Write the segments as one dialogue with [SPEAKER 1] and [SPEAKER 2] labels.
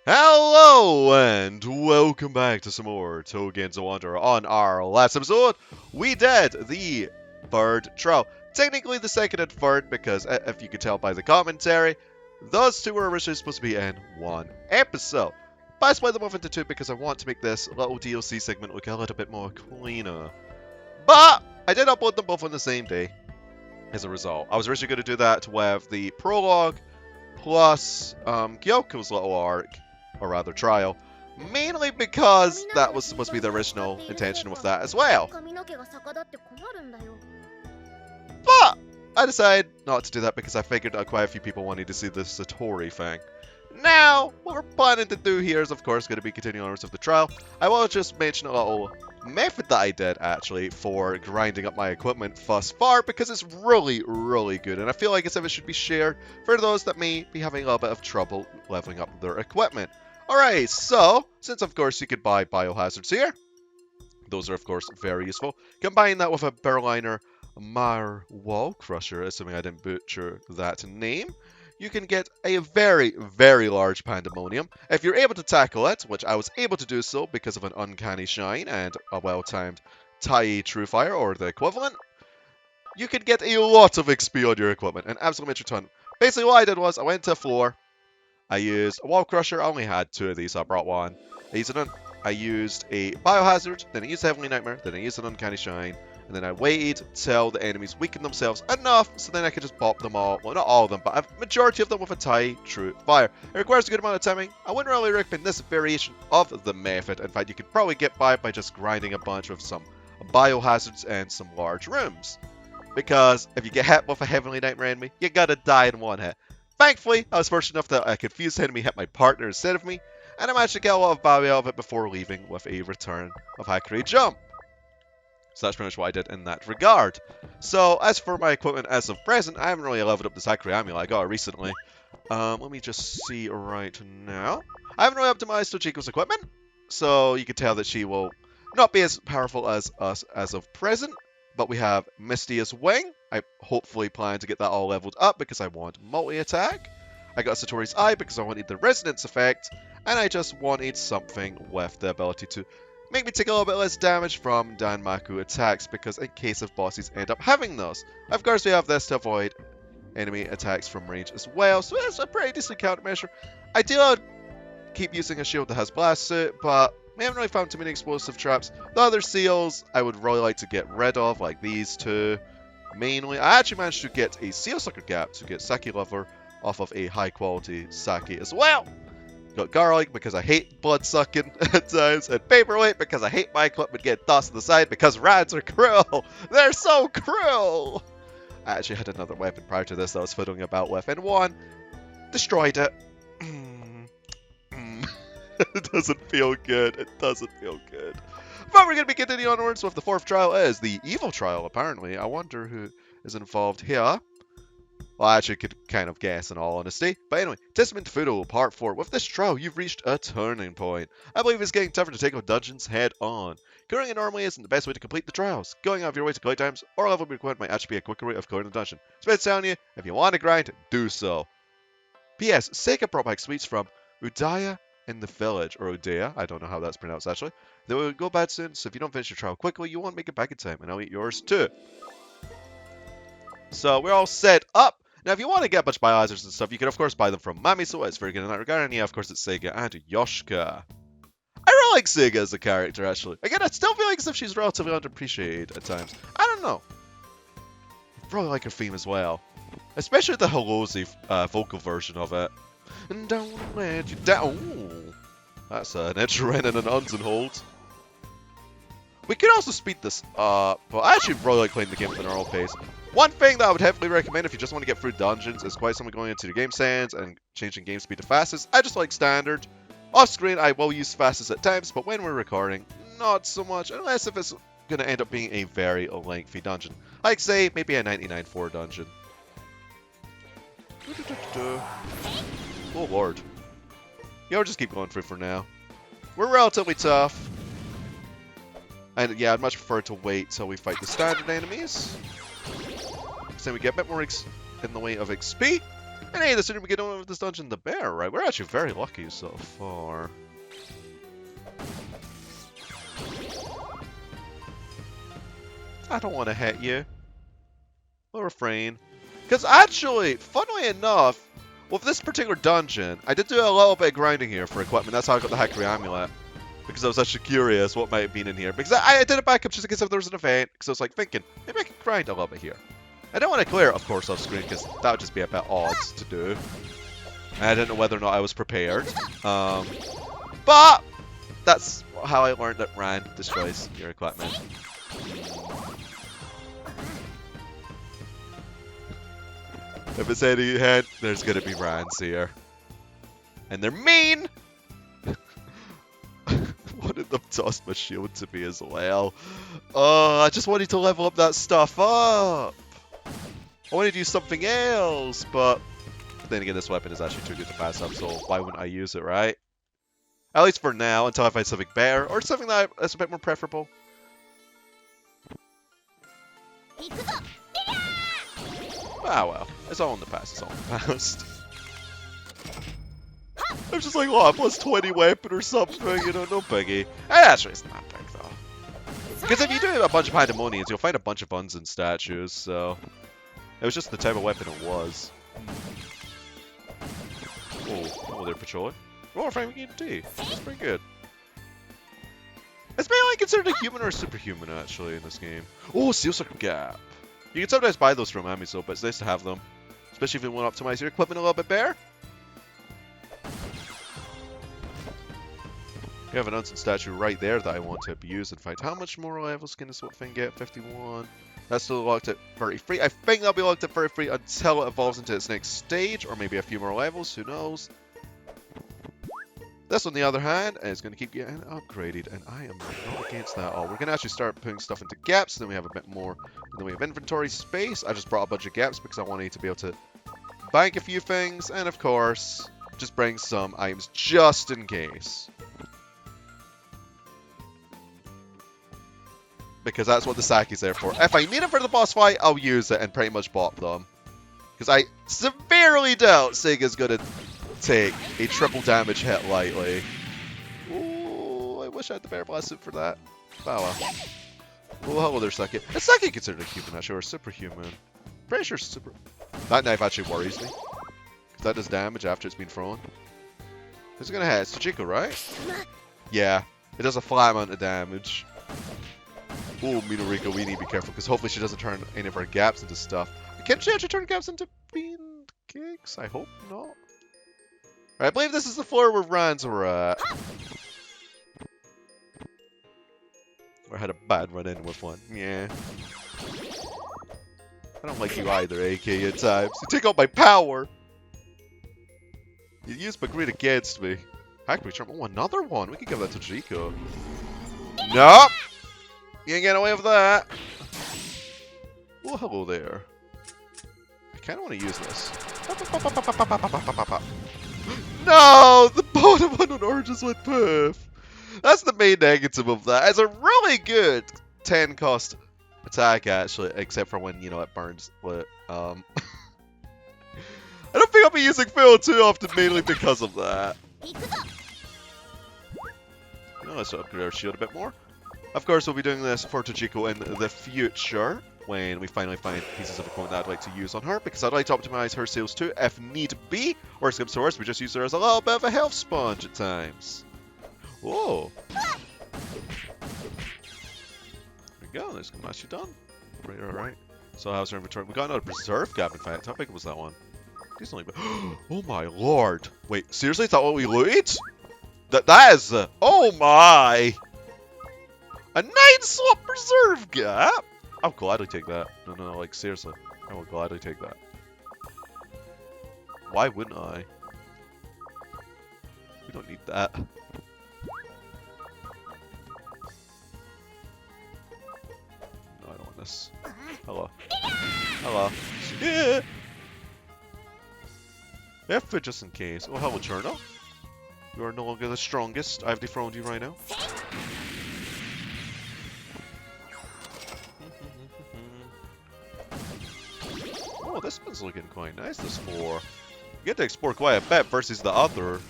[SPEAKER 1] Hello and welcome back to some more Touhou Genso Wanderer. On our last episode, we did the third trial. Technically the second and third because, if you could tell by the commentary, those two were originally supposed to be in one episode. But I split them off into two because I want to make this little DLC segment look a little bit more cleaner. But I did upload them both on the same day as a result. I was originally going to do that with the prologue plus Gyoko's little arc, or rather trial, mainly because that was supposed to be the original intention with that as well. But I decided not to do that because I figured quite a few people wanted to see the Satori thing. Now, what we're planning to do here is of course going to be continuing onwards with the trial. I will just mention a little method that I did actually for grinding up my equipment thus far because it's really good and I feel like it's if it should be shared for those that may be having a little bit of trouble leveling up their equipment. Alright, so since of course you could buy biohazards here, those are of course very useful. Combine that with a Berliner Wall Crusher, assuming I didn't butcher that name, you can get a very large pandemonium. If you're able to tackle it, which I was able to do so because of an uncanny shine and a well-timed Tai True Fire or the equivalent, you could get a lot of XP on your equipment, an absolute major ton. Basically what I did was I went to a floor, I used a Wall Crusher, I only had two of these, so I brought one. I used a Biohazard, then I used a Heavenly Nightmare, then I used an Uncanny Shine, and then I waited till the enemies weakened themselves enough so then I could just pop them all. Well, not all of them, but a majority of them with a Tai True Fire. It requires a good amount of timing. I wouldn't really recommend this variation of the method. In fact, you could probably get by just grinding a bunch of some biohazards and some large rooms. Because if you get hit with a Heavenly Nightmare enemy, you gotta die in one hit. Thankfully, I was fortunate enough that a confused enemy hit my partner instead of me, and I managed to get a lot of value out of it before leaving with a return of Hakurei Jump. So that's pretty much what I did in that regard. So as for my equipment as of present, I haven't really leveled up this Hakurei amulet I got recently. Let me just see right now. I haven't really optimized Tochiko's equipment, so you can tell that she will not be as powerful as us as of present. But we have Misty's Wing. I hopefully plan to get that all leveled up because I want multi-attack. I got Satori's Eye because I wanted the resonance effect. And I just wanted something with the ability to make me take a little bit less damage from Danmaku attacks because in case of bosses end up having those. Of course we have this to avoid enemy attacks from range as well, so it's a pretty decent countermeasure. Ideally I'd keep using a shield that has blast suit, but we haven't really found too many explosive traps. The other seals I would really like to get rid of, like these two mainly. I actually managed to get a seal sucker gap to get sake lover off of a high quality sake as well. Got garlic because I hate blood sucking at times, and paperweight because I hate my equipment getting tossed to the side because rats are cruel. They're so cruel. I actually had another weapon prior to this that I was fiddling about with, and one destroyed it. It doesn't feel good. It doesn't feel good. But we're going to be continuing onwards with the fourth trial is the evil trial, apparently. I wonder who is involved here. Well, I actually could kind of guess in all honesty. But anyway, Testament to Fudo, Part 4. With this trial, you've reached a turning point. I believe it's getting tougher to take on dungeons head on. Clearing it normally isn't the best way to complete the trials. Going out of your way to collect items or level required might actually be a quicker way of clearing the dungeon. So it's telling you, if you want to grind, do so. P.S. Sega brought back sweets from Udaya in the village, or Udaya, I don't know how that's pronounced actually. They will go bad soon, so if you don't finish your trial quickly, you won't make it back in time, and I'll eat yours too. So we're all set up. Now if you want to get a bunch of biohazards and stuff, you can of course buy them from Mamiso, it's very good in that regard, and yeah, of course it's Sega and Yoshika. I really like Sega as a character actually. Again, I still feel like as if she's relatively underappreciated at times. I don't know. I really like her theme as well. Especially the Hellozy vocal version of it. And don't let you down. Ooh, that's an Echiren and an Unzenhold. We could also speed this up, but I actually really like playing the game at the normal pace. One thing that I would heavily recommend if you just want to get through dungeons is quite simply going into the game settings and changing game speed to fastest. I just like standard. Off screen, I will use fastest at times, but when we're recording, not so much, unless if it's going to end up being a very lengthy dungeon. Like, say, maybe a 99.4 dungeon. Oh lord. Yeah, we'll just keep going through for now. We're relatively tough. And yeah, I'd much prefer to wait till we fight the standard enemies. So we get a bit more in the way of XP. And hey, the sooner we get on with this dungeon, the better, right? We're actually very lucky so far. I don't want to hit you. We'll refrain. Because actually, funnily enough, with this particular dungeon, I did do a little bit of grinding here for equipment. That's how I got the Hakurei amulet. Because I was actually curious what might have been in here. Because I did a backup just in case if there was an event. Because I was like thinking, maybe I could grind a little bit here. I don't want to clear it, of course, off screen, because that would just be a bit odd to do. And I didn't know whether or not I was prepared. But that's how I learned that Ran destroys your equipment. If it's any hint, there's gonna be Rans here. And they're mean! Wanted them to toss my shield to me as well. Oh, I just wanted to level up that stuff up! I wanted to do something else, but then again, this weapon is actually too good to pass up, so why wouldn't I use it, right? At least for now, until I find something better, or something that's a bit more preferable. Ah well, it's all in the past, it's all in the past. I was just like, oh, plus 20 weapon or something, you know, no biggie. Actually, it's not big though. Because if you do a bunch of pandemoniums, you'll find a bunch of buns and statues, so... It was just the type of weapon it was. Oh, they're patrolling. Roll frame D. That's pretty good. It's mainly considered a human or a superhuman, actually, in this game. Oh, Seal Circle Gap. You can sometimes buy those from Amiso, but it's nice to have them. Especially if you want to optimize your equipment a little bit better. You have an unseen statue right there that I want to abuse. In fact, how much more levels can this thing get? 51. That's still locked at 33. I think that'll be locked at 33 until it evolves into its next stage, or maybe a few more levels, who knows. This, on the other hand, is going to keep getting upgraded, and I am not against that at all. We're going to actually start putting stuff into gaps, then we have a bit more in the way of inventory space. I just brought a bunch of gaps because I wanted to be able to bank a few things, and of course, just bring some items just in case. Because that's what the Saki's there for. If I need it for the boss fight, I'll use it and pretty much bop them. Because I severely doubt Sega's going to take a triple damage hit lightly. Ooh, I wish I had the Bear Blast suit for that. Oh well. Oh, hello there, Saki. Is Saki considered a human, actually, or a superhuman? Pretty sure super... That knife actually worries me. Because that does damage after it's been thrown. Who's it going to hit? It's Tachiko, right? Yeah. It does a flat amount of damage. Oh, Minuriko, we need to be careful, because hopefully she doesn't turn any of our gaps into stuff. Can she actually turn gaps into bean cakes? I hope not. I believe this is the floor where Rans were at. Or had a bad run-in with one. Yeah. I don't like you either, AK, at times. You take out my power! You used my greed against me. Hakurei Shrine. Oh, another one! We can give that to Jiko. Nope! You ain't getting away with that! Oh, hello there. I kind of want to use this. No! The bottom one on oranges went poof! That's the main negative of that. It's a really good 10 cost attack, actually, except for when, you know, it burns lit. I don't think I'll be using Phil too often, mainly because of that. Oh, let's upgrade our shield a bit more. Of course, we'll be doing this for Tachiko in the future, when we finally find pieces of equipment that I'd like to use on her, because I'd like to optimize her sales too, if need be. Or as comes to worse, we just use her as a little bit of a health sponge at times. Whoa. There we go, there's Kamashi done. Right, alright. So how's her inventory? We got another preserve gap, in fact. How big was that one? Decently big. Oh my lord. Wait, seriously? Is that what we looted? That is... oh my! A 9-slot preserve gap? I'll gladly take that. No, like, seriously. I will gladly take that. Why wouldn't I? We don't need that. No, I don't want this. Hello. Hello. Yeah! F just in case. Oh, hello, Cherno. You are no longer the strongest. I've dethroned you right now. Oh, this one's looking quite nice, this 4. You get to explore quite a bit versus the other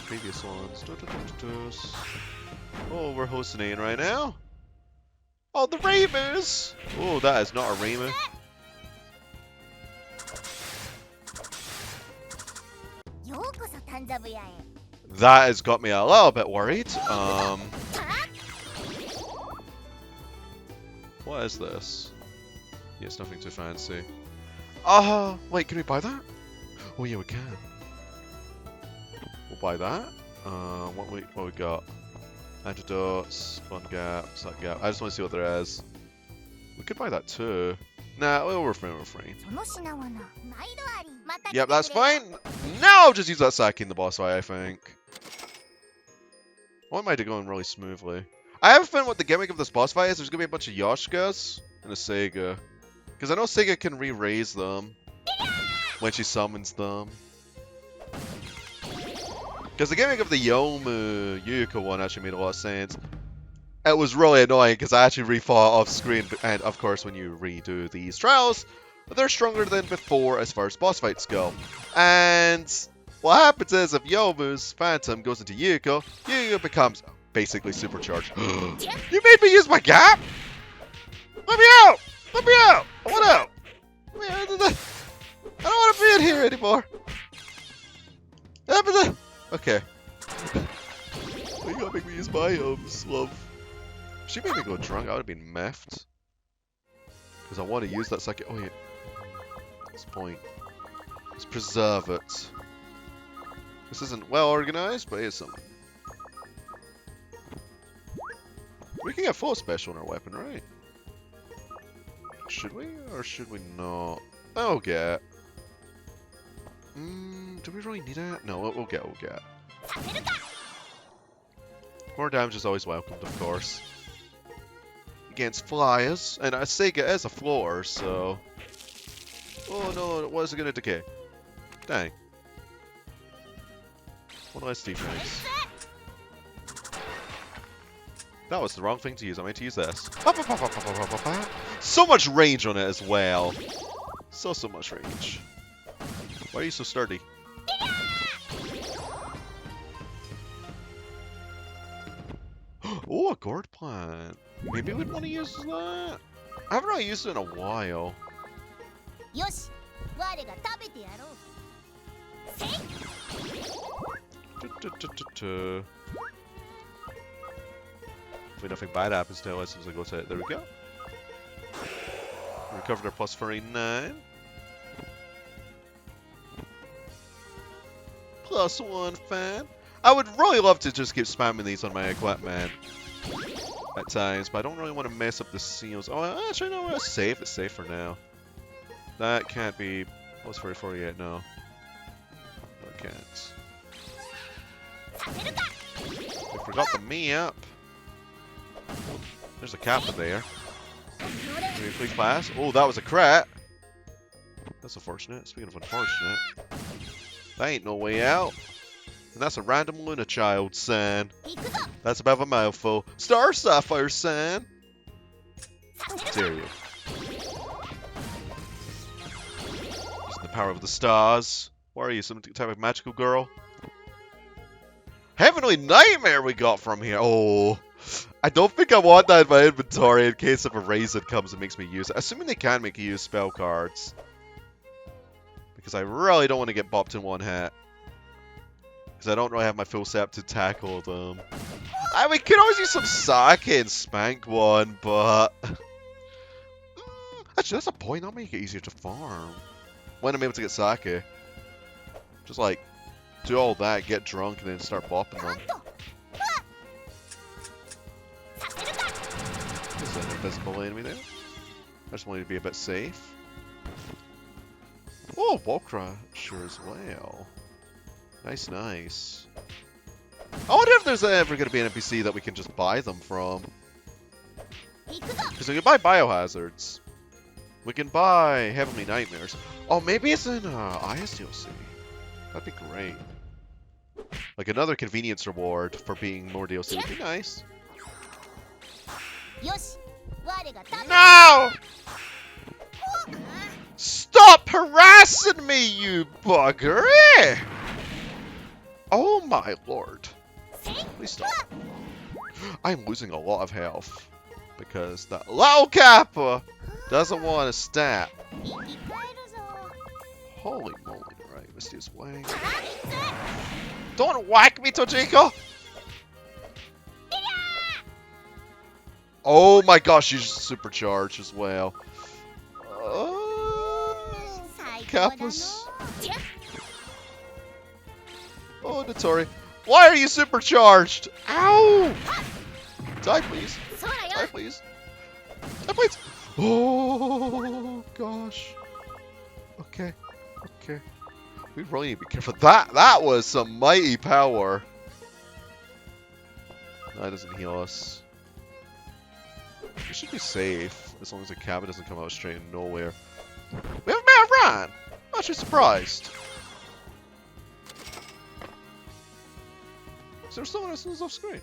[SPEAKER 1] previous ones. Oh, we're hallucinating right now. Oh, the Ravers! Oh, that is not a Reimu. That has got me a little bit worried. What is this? Yeah, it's nothing too fancy. Wait, can we buy that? Oh yeah, we can. We'll buy that. What we got? Antidotes, fun gap, suck gap. I just want to see what there is. We could buy that too. Nah, we'll refrain. Yep, that's fine. Now I'll just use that sack in the boss fight, I think. Why am I going really smoothly? I have a feeling what the gimmick of this boss fight is. There's gonna be a bunch of Yoshkas and a Sega. Because I know Sega can re-raise them when she summons them. Because the gimmick of the Yomu Yuka one actually made a lot of sense. It was really annoying because I actually re-fought off screen, and of course when you redo these trials, they're stronger than before as far as boss fights go. And what happens is if Yomu's Phantom goes into Yuka, Yuka becomes basically supercharged. You made me use my gap? Let me out! Let me out! I want out! I don't want to be in here anymore. Okay. You gotta make me use my love. If she made me go drunk, I would have been miffed. Because I want to use that second. Oh yeah. That's the point. Let's preserve it. This isn't well organized, but here's something. We can get full special in our weapon, right? Should we? Or should we not? Oh, get. Do we really need it? No, we'll get. More damage is always welcomed, of course. Against flyers, and Sega is a floor, so... Oh no, what is it gonna decay? Dang. One less defense. That was the wrong thing to use. I meant to use this. So much range on it as well. So much range. Why are you so sturdy? Oh, a gourd plant. Maybe we'd want to use that. I haven't really used it in a while. Hopefully nothing bad happens to us as I go to it. There we go. We recovered our plus 49. +1 fan. I would really love to just keep spamming these on my equipment at times, but I don't really want to mess up the seals. Oh, actually, no, it's safe. It's safe for now. That can't be plus 44 yet, no. No, it can't. We forgot the me up. There's a kappa there. Can we please pass? Oh, that was a crit. That's unfortunate. Speaking of unfortunate, that ain't no way out. And that's a random Luna child, son. That's about a mouthful. Star Sapphire, son. Dare you. Using the power of the stars. What are you, some type of magical girl? Heavenly Nightmare we got from here. Oh. I don't think I want that in my inventory in case if a raisin comes and makes me use it. Assuming they can make you use spell cards. Because I really don't want to get bopped in one hit. Because I don't really have my full set to tackle them. We could always use some sake and spank one, but... Actually, that's a point. That'll make it easier to farm. When I'm able to get sake. Just like, do all that, get drunk, and then start bopping them. There's an invisible enemy there. I just wanted to be a bit safe. Oh, Walkrusher as well. Nice, nice. I wonder if there's ever going to be an NPC that we can just buy them from. Because we can buy biohazards. We can buy Heavenly Nightmares. Oh, maybe it's in ISDLC. That'd be great. Like another convenience reward for being more DLC would be nice. No! Stop harassing on me, you bugger! Oh my lord. Please stop. I'm losing a lot of health. Because that little Kappa doesn't want to stop. Holy moly. Right, let's use Wang. Don't whack me, Tojiko! Oh my gosh, she's supercharged as well. Kappa's... Oh, Notori. Why are you supercharged? Ow! Die, please. Die, please. Die, please. Oh, gosh. Okay. Okay. We really need to be careful. That was some mighty power. That doesn't heal us. We should be safe, as long as the cabin doesn't come out straight in nowhere. We have a man run! I'm actually surprised. Is there someone else who's off screen?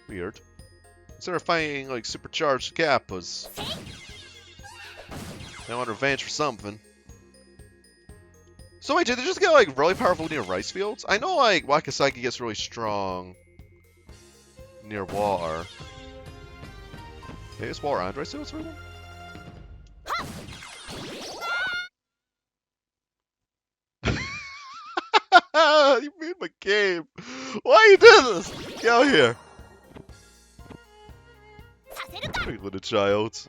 [SPEAKER 1] Weird. Instead of fighting like supercharged Kappas, they want revenge for something. So wait, did they just get like really powerful near rice fields? I know like Wakasaki gets really strong near water. Maybe it's water and rice fields for them? You made my game. Why you did this? Get out here. You little child.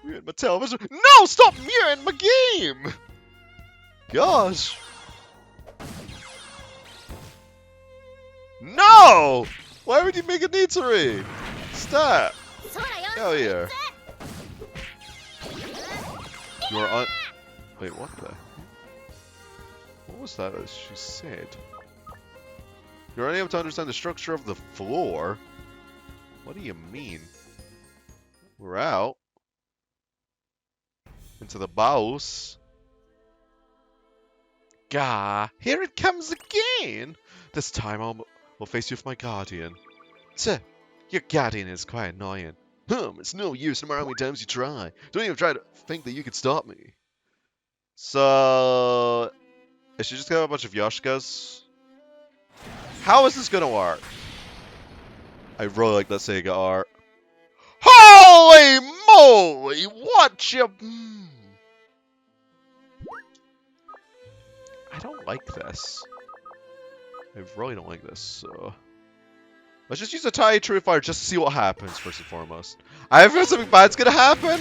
[SPEAKER 1] Mute my television. No! Stop muting my game! Gosh. No! Why would you make a Nitori? Stop. Get out here. You are on... Wait, what the... What was that as she said? You're unable to understand the structure of the floor? What do you mean? We're out. Into the bows. Gah, here it comes again! This time I'll face you with my guardian. Tch, your guardian is quite annoying. It's no use no matter how many times you try. Don't even try to think that you could stop me. So... Is she just got a bunch of Yoshikas? How is this gonna work? I really like that Sega art. Holy moly! What you... I don't like this. I really don't like this, so... Let's just use a tiny true fire just to see what happens, first and foremost. I have heard something bad's gonna happen!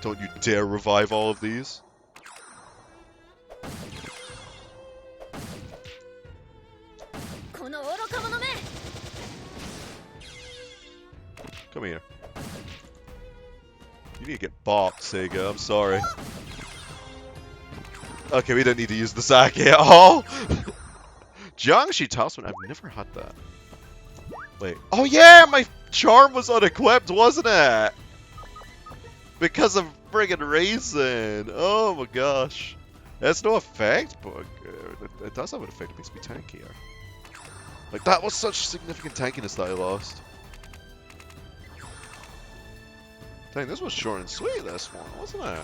[SPEAKER 1] Don't you dare revive all of these. Come here. You need to get bopped, Sega. I'm sorry. Okay, we don't need to use the sake at all. Jiangshi Tossman, I've never had that. Wait. Oh yeah, my charm was unequipped, wasn't it? Because of friggin' Raisin. Oh my gosh. That's no effect, but it does have an effect. It makes me tankier. Like, that was such significant tankiness that I lost. Dang, this was short and sweet, this one, wasn't it?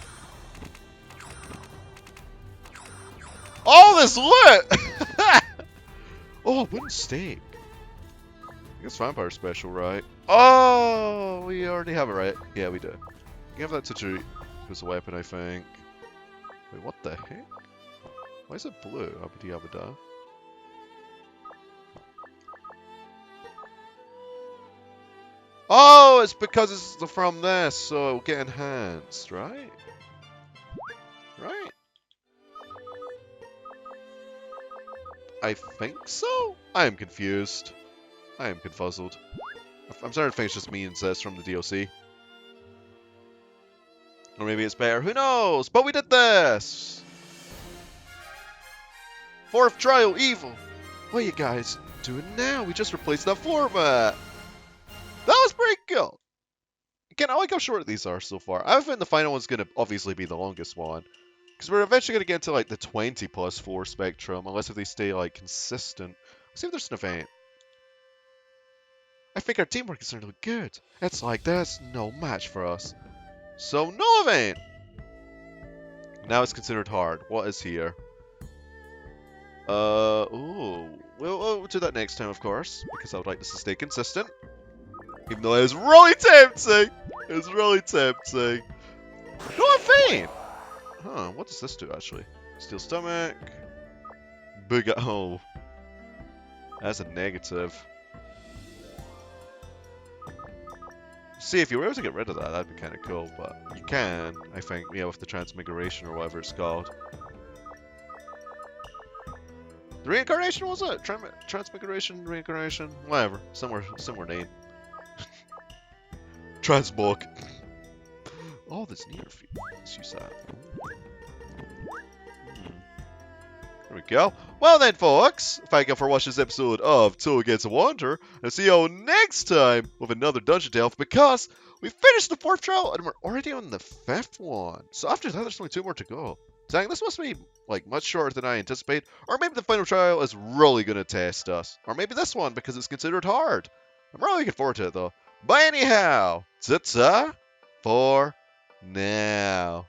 [SPEAKER 1] Oh, this lit! Oh, wooden stake. I guess vampire special, right? Oh, we already have it, right? Yeah, we do. Give that to Drew as a weapon, I think. Wait, what the heck? Why is it blue? Abadi Abada. Oh, it's because it's from this, so it'll get enhanced, right? Right? I think so? I am confused. I am confuzzled. I'm starting to think it's just me and Zez from the DLC. Or maybe it's better. Who knows? But we did this! Fourth trial, evil! What are you guys doing now? We just replaced that format! That was pretty cool! Again, I like how short these are so far. I think the final one's going to obviously be the longest one. Because we're eventually going to get into like the 20 plus 4 spectrum, unless if they stay like consistent. Let's see if there's an event. I think our teamwork is really good. It's like there's no match for us. So no event! Now it's considered hard. What is here? Ooh. We'll do that next time, of course, because I would like this to stay consistent. Even though it's really tempting! It's really tempting. No, I'm fine! Huh, what does this do, actually? Steel stomach. Big oh. That's a negative. See, if you were able to get rid of that, that'd be kind of cool, but you can, I think, yeah, with the transmigration or whatever it's called. The reincarnation, was it? Transmigration, reincarnation, whatever. Similar name. Transmog. Oh, that's near feet. Let's use that. There we go. Well then, folks, thank you for watching this episode of Touhou Gets a Wonder, and see you next time with another Dungeon Delve, because we finished the 4th trial and we're already on the 5th one. So after that, there's only 2 more to go. Dang, this must be like much shorter than I anticipate, or maybe the final trial is really gonna test us, or maybe this one because it's considered hard. I'm really looking forward to it though. But anyhow, ta-ta for now.